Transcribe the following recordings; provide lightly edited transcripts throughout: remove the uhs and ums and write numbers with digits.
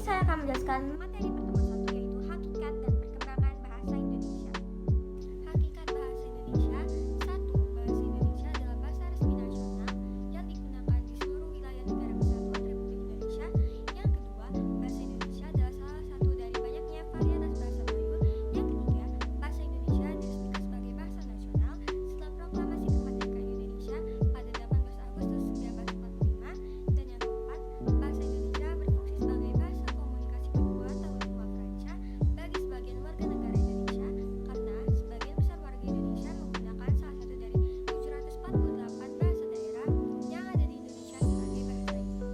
saya akan menjelaskan materi pertemuan satu, yaitu hakikat dan perkembangan bahasa Indonesia. Hakikat bahasa Indonesia. Satu, bahasa Indonesia adalah bahasa resmi nasional yang digunakan di seluruh wilayah Negara Kesatuan Republik Indonesia. Yang kedua, bahasa Indonesia adalah salah satu dari banyaknya varietas bahasa Melayu. Yang ketiga, bahasa Indonesia diresmikan sebagai bahasa nasional setelah proklamasi kemerdekaan Indonesia pada 18 Agustus 1945. Dan yang keempat, bahasa Indonesia berfungsi sebagai bahasa komunikasi kedua atau lingua franca bagi sebagian warga negara Indonesia, karena sebagian besar warga Indonesia menggunakan salah satu dari 748 bahasa daerah yang ada di Indonesia sebagai bahasa ibu.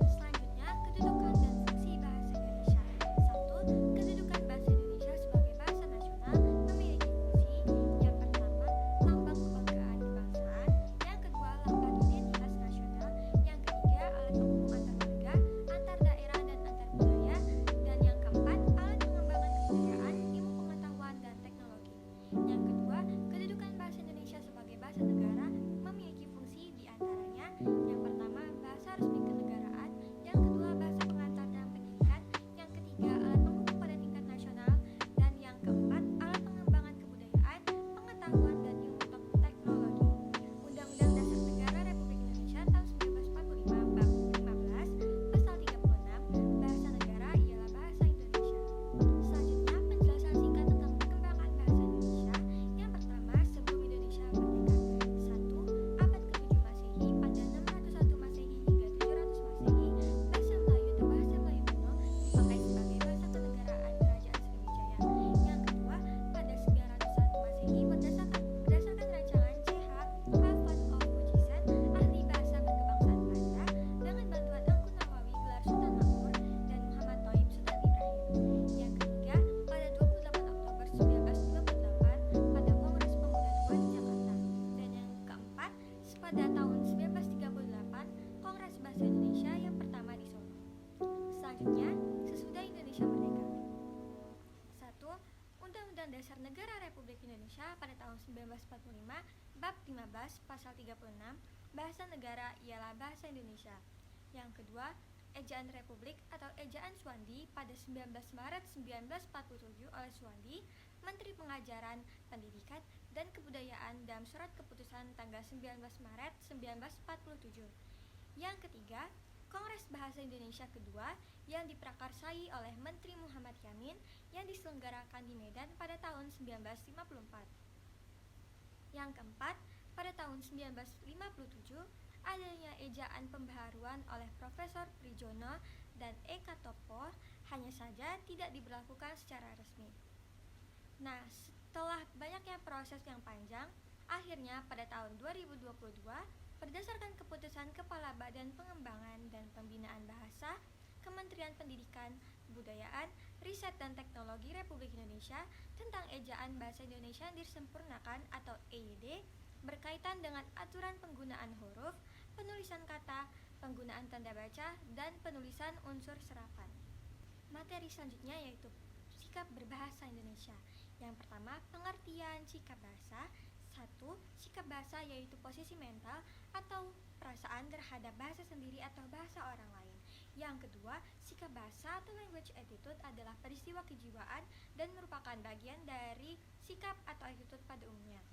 Selanjutnya, kedudukan dan fungsi bahasa Indonesia. Satu, kedudukan bahasa Indonesia sebagai bahasa nasional memiliki fungsi: yang pertama, lambang kebanggaan kebangsaan; yang kedua, lambang identitas nasional; yang ketiga, alat penghubung antar warga, antar daerah dan antar budaya; dan yang keempat, alat pengembangan kebudayaan, ilmu pengetahuan dan teknologi. Yang kedua, kedudukan bahasa Indonesia sebagai bahasa negara memiliki fungsi di antaranya: yang pertama, bahasa resmi kenegaraan; yang kedua, bahasa pengantar dalam pendidikan; yang ketiga, alat penghubung pada tingkat nasional; dan yang keempat, alat pengembangan kebudayaan, pengetahuan dan ilmu teknologi. Undang-Undang Dasar Negara Republik Indonesia tahun 1945 Bab 15 Pasal 36, bahasa negara ialah bahasa Indonesia. Selanjutnya, penjelasan singkat tentang perkembangan bahasa Indonesia. Yang pertama, sebelum Indonesia merdeka. 1. Abad ke-7 Masehi. Pada 601 Masehi hingga 700 Masehi, bahasa Melayu atau bahasa Melayu kuno dipakai sebagai bahasa kenegaraan Kerajaan Sriwijaya. Yang kedua, pada 901 Masehi, berdasarkan rancangan C.H. Alvan of Huijsen, ahli bahasa berkebangsaan Belanda, dengan bantuan Engku Nawawi gelar Sultan Makmur dan Muhammad Thaib Sultan Ibrahim. Yang ketiga, pada 28 Oktober 1928 pada Kongres Pemuda II di Jakarta. Dan yang keempat, pada tahun 1938 Kongres Bahasa Indonesia yang pertama di Solo. Selanjutnya, sesudah Indonesia merdeka. 1. Undang-Undang Dasar Negara Republik Indonesia pada tahun 1945 Bab 15 Pasal 36, bahasa negara ialah bahasa Indonesia. Yang kedua, Ejaan Republik atau Ejaan Suwandi pada 19 Maret 1947 oleh Suwandi, Menteri Pengajaran, Pendidikan, dan Kebudayaan dalam surat keputusan tanggal 19 Maret 1947. Yang ketiga, Kongres Bahasa Indonesia kedua yang diprakarsai oleh Menteri Muhammad Yamin yang diselenggarakan di Medan pada tahun 1954. Yang keempat, pada tahun 1957 adanya ejaan pembaharuan oleh Profesor Prijono dan Eka Topo, hanya saja tidak diberlakukan secara resmi. Nah, setelah banyaknya proses yang panjang, akhirnya pada tahun 2022, berdasarkan keputusan Kepala Badan Pengembangan dan Pembinaan Bahasa, Kementerian Pendidikan, Kebudayaan, Riset dan Teknologi Republik Indonesia tentang Ejaan Bahasa Indonesia disempurnakan atau EYD, berkaitan dengan aturan penggunaan huruf, penulisan kata, penggunaan tanda baca, dan penulisan unsur serapan. Materi selanjutnya yaitu sikap berbahasa Indonesia. Yang pertama, pengertian sikap bahasa. 1. Sikap bahasa yaitu posisi mental atau perasaan terhadap bahasa sendiri atau bahasa orang lain. Yang kedua, sikap bahasa atau language attitude adalah peristiwa kejiwaan dan merupakan bagian dari sikap atau attitude pada umumnya.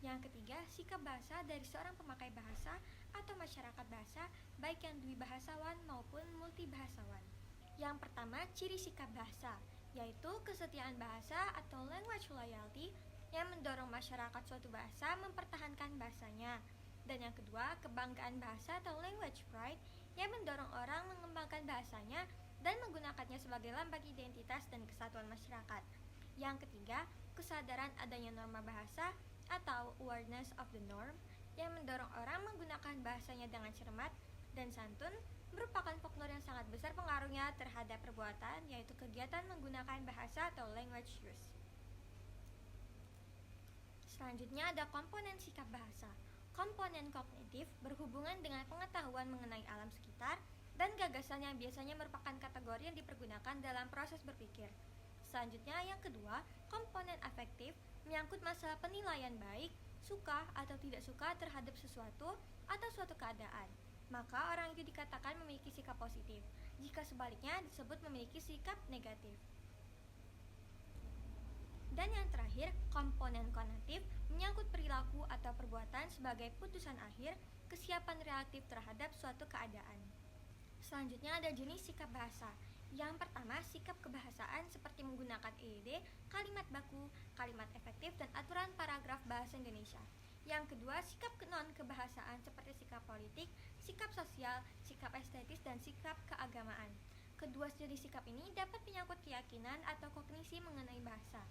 Yang ketiga, sikap bahasa dari seorang pemakai bahasa atau masyarakat bahasa, baik yang dwibahasawan maupun multibahasawan. Yang pertama, ciri sikap bahasa, yaitu kesetiaan bahasa atau language loyalty yang mendorong masyarakat suatu bahasa mempertahankan bahasanya. Dan yang kedua, kebanggaan bahasa atau language pride yang mendorong orang mengembangkan bahasanya dan menggunakannya sebagai lambang identitas dan kesatuan masyarakat. Yang ketiga, kesadaran adanya norma bahasa atau awareness of the norm yang mendorong orang menggunakan bahasanya dengan cermat dan santun, merupakan faktor yang sangat besar pengaruhnya terhadap perbuatan, yaitu kegiatan menggunakan bahasa atau language use. Selanjutnya ada komponen sikap bahasa. Komponen kognitif berhubungan dengan pengetahuan mengenai alam sekitar dan gagasan yang biasanya merupakan kategori yang dipergunakan dalam proses berpikir. Selanjutnya yang kedua, komponen afektif menyangkut masalah penilaian baik, suka atau tidak suka terhadap sesuatu atau suatu keadaan. Maka orang itu dikatakan memiliki sikap positif. jika sebaliknya disebut memiliki sikap negatif. Dan yang terakhir, komponen konatif menyangkut perilaku atau perbuatan sebagai putusan akhir kesiapan reaktif terhadap suatu keadaan. Selanjutnya ada jenis sikap bahasa. Yang pertama, sikap kebahasaan seperti menggunakan EYD, kalimat baku, kalimat efektif, dan aturan paragraf bahasa Indonesia. Yang kedua, sikap non-kebahasaan seperti sikap politik, sikap sosial, sikap estetis, dan sikap keagamaan. Kedua jenis sikap ini dapat menyangkut keyakinan atau kognisi mengenai bahasa.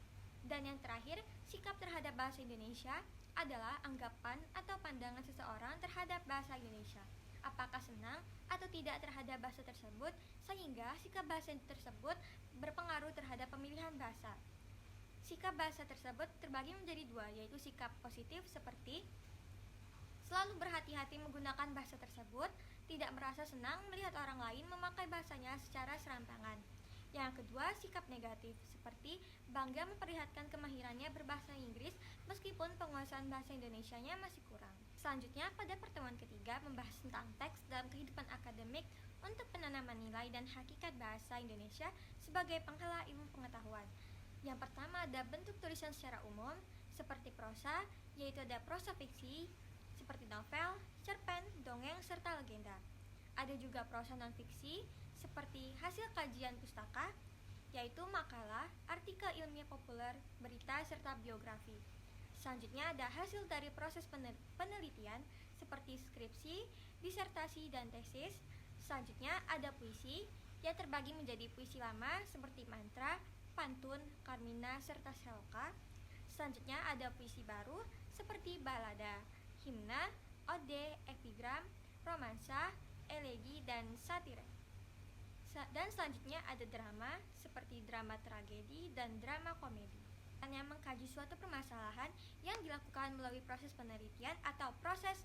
Dan yang terakhir, sikap terhadap bahasa Indonesia adalah anggapan atau pandangan seseorang terhadap bahasa Indonesia. Apakah senang atau tidak terhadap bahasa tersebut, sehingga sikap bahasa tersebut berpengaruh terhadap pemilihan bahasa. Sikap bahasa tersebut terbagi menjadi dua, yaitu sikap positif seperti selalu berhati-hati menggunakan bahasa tersebut, tidak merasa senang melihat orang lain memakai bahasanya secara serampangan. Yang kedua, sikap negatif, seperti bangga memperlihatkan kemahirannya berbahasa Inggris meskipun penguasaan bahasa Indonesianya masih kurang. Selanjutnya, pada pertemuan ketiga membahas tentang teks dalam kehidupan akademik untuk penanaman nilai dan hakikat bahasa Indonesia sebagai penghala ilmu pengetahuan. Yang pertama ada bentuk tulisan secara umum, seperti prosa, yaitu ada prosa fiksi, seperti novel, cerpen, dongeng, serta legenda. Ada juga prosa non-fiksi, seperti hasil kajian pustaka, yaitu makalah, artikel ilmiah populer, berita, serta biografi. Selanjutnya ada hasil dari proses penelitian, seperti skripsi, disertasi, dan tesis. Selanjutnya ada puisi, yang terbagi menjadi puisi lama, seperti mantra, pantun, karmina, serta seloka. Selanjutnya ada puisi baru, seperti balada, himna, ode, epigram, romansa, elegi, dan satire. Dan selanjutnya ada drama, seperti drama tragedi dan drama komedi. Yang mengkaji suatu permasalahan yang dilakukan melalui proses penelitian atau proses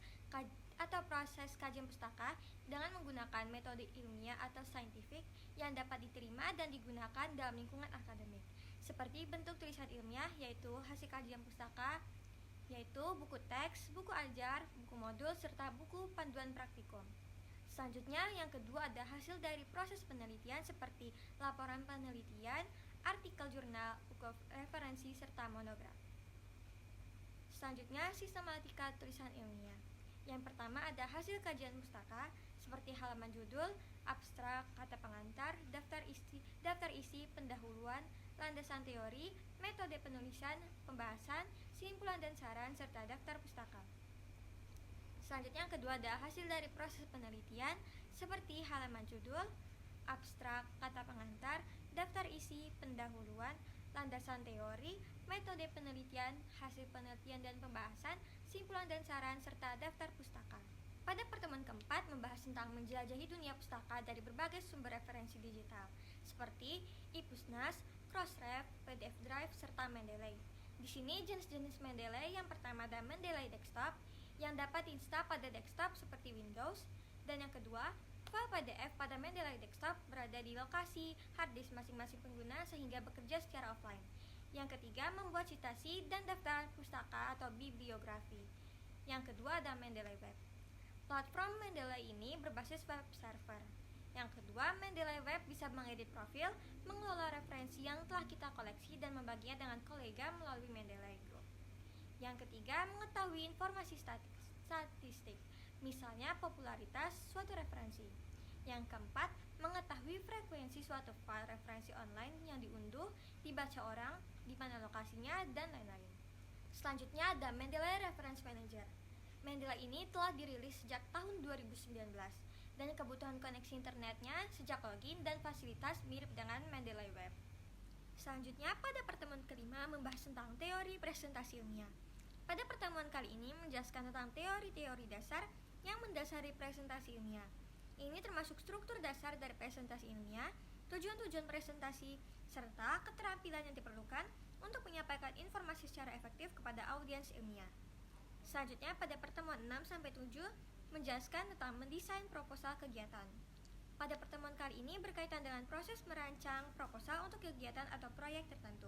kajian pustaka dengan menggunakan metode ilmiah atau saintifik yang dapat diterima dan digunakan dalam lingkungan akademik. Seperti bentuk tulisan ilmiah, yaitu hasil kajian pustaka, yaitu buku teks, buku ajar, buku modul, serta buku panduan praktikum. Selanjutnya, yang kedua ada hasil dari proses penelitian seperti laporan penelitian, artikel jurnal, buku referensi, serta monograf. Selanjutnya, sistematika tulisan ilmiah. Yang pertama ada hasil kajian pustaka seperti halaman judul, abstrak, kata pengantar, daftar isi, pendahuluan, landasan teori, metode penulisan, pembahasan, simpulan dan saran, serta daftar pustaka. Selanjutnya yang kedua ada hasil dari proses penelitian seperti halaman judul, abstrak, kata pengantar, daftar isi, pendahuluan, landasan teori, metode penelitian, hasil penelitian dan pembahasan, simpulan dan saran, serta daftar pustaka. Pada pertemuan keempat membahas tentang menjelajahi dunia pustaka dari berbagai sumber referensi digital seperti ePusnas, Crossref, PDF Drive, serta Mendeley. Di sini jenis-jenis Mendeley yang pertama ada Mendeley Desktop yang dapat diinstal pada desktop seperti Windows, dan yang kedua, file PDF pada Mendeley Desktop berada di lokasi hard disk masing-masing pengguna sehingga bekerja secara offline. Yang ketiga, membuat citasi dan daftar pustaka atau bibliografi. Yang kedua ada Mendeley Web. Platform Mendeley ini berbasis web server. Yang kedua, Mendeley Web bisa mengedit profil, mengelola referensi yang telah kita koleksi dan membaginya dengan kolega melalui Mendeley Group. Yang ketiga, mengetahui informasi statistik, misalnya popularitas suatu referensi. Yang keempat, mengetahui frekuensi suatu file referensi online yang diunduh, dibaca orang, di mana lokasinya, dan lain-lain. Selanjutnya ada Mendeley Reference Manager. Mendeley ini telah dirilis sejak tahun 2019 dan kebutuhan koneksi internetnya sejak login dan fasilitas mirip dengan Mendeley Web. Selanjutnya pada pertemuan kelima membahas tentang teori presentasi ilmiah. Pada pertemuan kali ini menjelaskan tentang teori-teori dasar yang mendasari presentasi ilmiah. Ini termasuk struktur dasar dari presentasi ilmiah, tujuan-tujuan presentasi, serta keterampilan yang diperlukan untuk menyampaikan informasi secara efektif kepada audiens ilmiah. Selanjutnya pada pertemuan 6-7 menjelaskan tentang mendesain proposal kegiatan. Pada pertemuan kali ini berkaitan dengan proses merancang proposal untuk kegiatan atau proyek tertentu.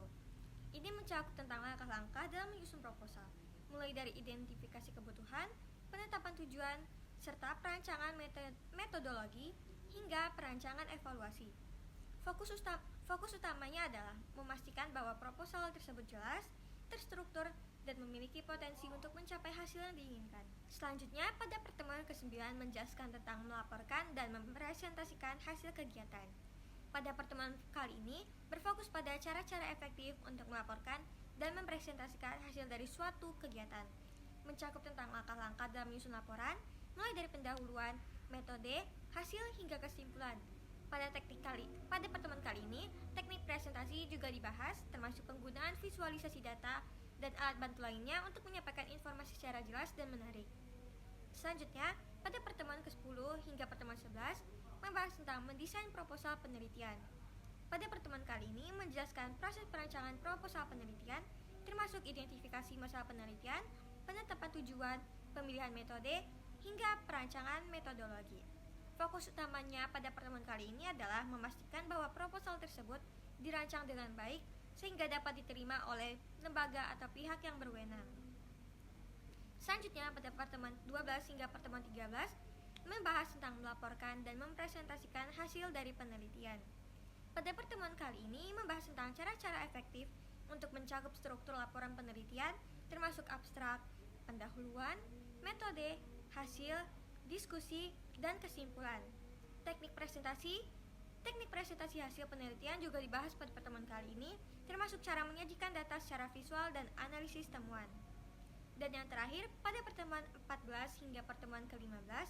Ini mencakup tentang langkah-langkah dalam menyusun proposal, mulai dari identifikasi kebutuhan, penetapan tujuan, serta perancangan metodologi hingga perancangan evaluasi. Fokus utamanya adalah memastikan bahwa proposal tersebut jelas, terstruktur, dan memiliki potensi untuk mencapai hasil yang diinginkan. Selanjutnya, pada pertemuan ke-9 menjelaskan tentang melaporkan dan mempresentasikan hasil kegiatan. Pada pertemuan kali ini, berfokus pada cara-cara efektif untuk melaporkan dan mempresentasikan hasil dari suatu kegiatan, mencakup tentang langkah-langkah dalam menyusun laporan, mulai dari pendahuluan, metode, hasil, hingga kesimpulan. Pada pertemuan kali ini, teknik presentasi juga dibahas, termasuk penggunaan visualisasi data dan alat bantu lainnya untuk menyampaikan informasi secara jelas dan menarik. Selanjutnya, pada pertemuan ke-10 hingga pertemuan 11, membahas tentang mendesain proposal penelitian. Pada pertemuan kali ini menjelaskan proses perancangan proposal penelitian, termasuk identifikasi masalah penelitian, penetapan tujuan, pemilihan metode, hingga perancangan metodologi. Fokus utamanya pada pertemuan kali ini adalah memastikan bahwa proposal tersebut dirancang dengan baik sehingga dapat diterima oleh lembaga atau pihak yang berwenang. Selanjutnya, pada pertemuan 12 hingga pertemuan 13 membahas tentang melaporkan dan mempresentasikan hasil dari penelitian. Pada pertemuan kali ini membahas tentang cara-cara efektif untuk mencakup struktur laporan penelitian, termasuk abstrak, pendahuluan, metode, hasil, diskusi, dan kesimpulan. Teknik presentasi hasil penelitian juga dibahas pada pertemuan kali ini, termasuk cara menyajikan data secara visual dan analisis temuan. Dan yang terakhir, pada pertemuan 14 hingga pertemuan ke-15,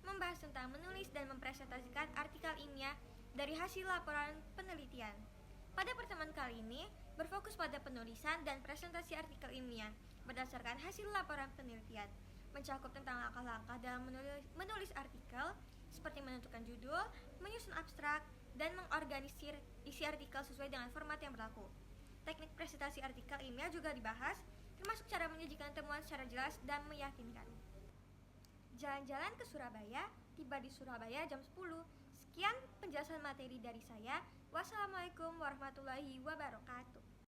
membahas tentang menulis dan mempresentasikan artikel ilmiah dari hasil laporan penelitian. Pada pertemuan kali ini, berfokus pada penulisan dan presentasi artikel ilmiah berdasarkan hasil laporan penelitian, mencakup tentang langkah-langkah dalam menulis artikel, seperti menentukan judul, menyusun abstrak, dan mengorganisir isi artikel sesuai dengan format yang berlaku. Teknik presentasi artikel ilmiah juga dibahas, termasuk cara menyajikan temuan secara jelas dan meyakinkan. Jalan-jalan ke Surabaya, tiba di Surabaya jam 10. Sekian penjelasan materi dari saya. Wassalamualaikum warahmatullahi wabarakatuh.